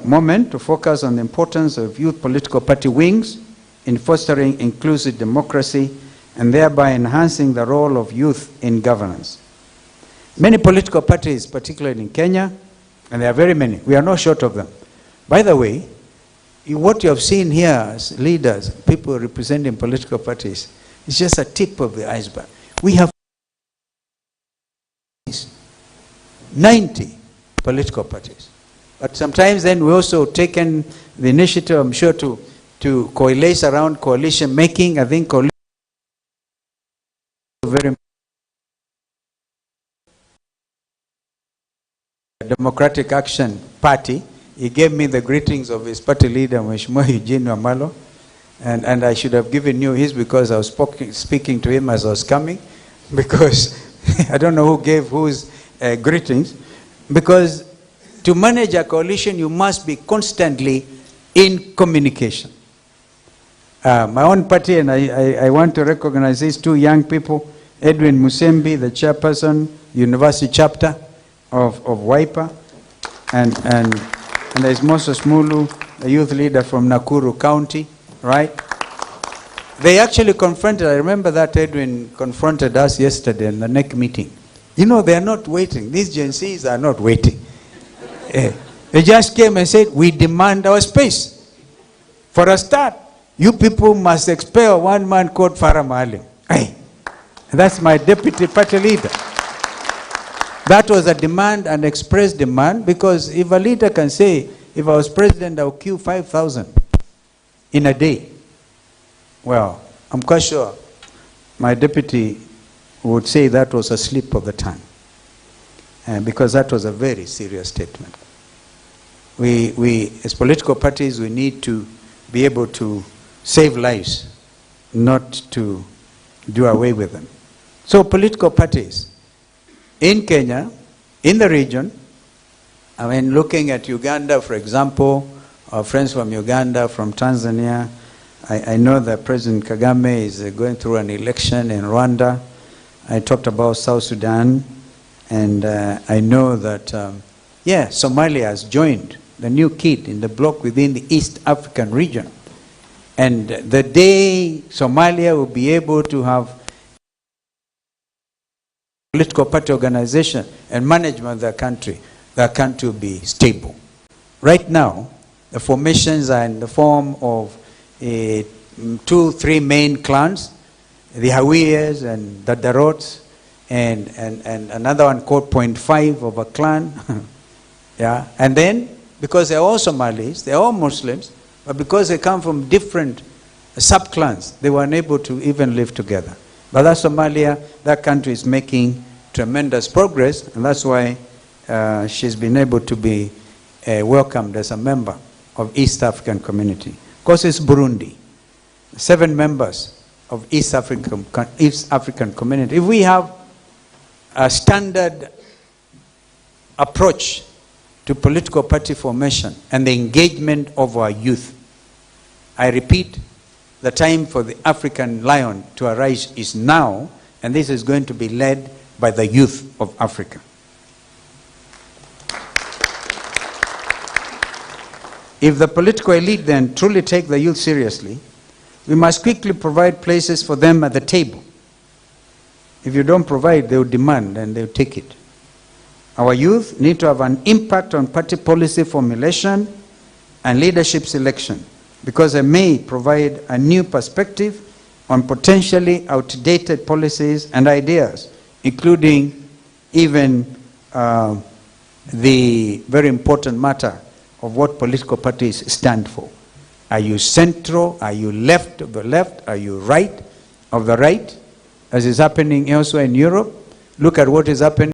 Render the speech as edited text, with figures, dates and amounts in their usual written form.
moment to focus on the importance of youth political party wings in fostering inclusive democracy and thereby enhancing the role of youth in governance. Many political parties, particularly in Kenya, and there are very many, we are not short of them. By the way, what you have seen here as leaders, people representing political parties, is just a tip of the iceberg. We have 90 political parties. But sometimes then we also taken the initiative, I'm sure, to coalesce around coalition making. I think coalition is very important. Democratic Action Party, he gave me the greetings of his party leader, Mheshimiwa Eugene Wamalwa, and I should have given you his because I was speaking to him as I was coming, because I don't know who gave whose greetings, because to manage a coalition you must be constantly in communication. My own party, and I want to recognize these two young people, Edwin Mutembei, the chairperson, University chapter of Wiper, and there's Moses Mulu, a youth leader from Nakuru County, right? They actually confronted, I remember that Edwin confronted us yesterday in the NEC meeting. You know, they are not waiting. These Gen Zs are not waiting. They just came and said, we demand our space. For a start, you people must expel one man called Farah Maalim. Hey, that's my deputy party leader. That was a demand, an express demand, because if a leader can say, if I was president, I'll kill 5,000 in a day. Well, I'm quite sure my deputy would say that was a slip of the tongue, because that was a very serious statement. We, as political parties, we need to be able to save lives, not to do away with them. So political parties in Kenya, in the region, I mean, looking at Uganda, for example, our friends from Uganda, from Tanzania, I know that President Kagame is going through an election in Rwanda. I talked about South Sudan, and I know that, Somalia has joined the new kid in the bloc within the East African region. And the day Somalia will be able to have political party organization and management of their country will be stable. Right now, the formations are in the form of 2-3 main clans, the Hawiyas and the Darots, and another one called 0.5 of a clan. Yeah, and then, because they're all Somalis, they're all Muslims, but because they come from different sub-clans, they were unable to even live together. But that's Somalia. That country is making tremendous progress, and that's why she's been able to be welcomed as a member of East African Community. Of course, it's Burundi. 7 members of East African Community. If we have a standard approach to political party formation and the engagement of our youth, I repeat, the time for the African lion to arise is now, and this is going to be led by the youth of Africa. If the political elite then truly take the youth seriously, we must quickly provide places for them at the table. If you don't provide, they will demand and they will take it. Our youth need to have an impact on party policy formulation and leadership selection, because they may provide a new perspective on potentially outdated policies and ideas, including even the very important matter of what political parties stand for. Are you central? Are you left of the left? Are you right of the right? As is happening elsewhere in Europe. Look at what is happening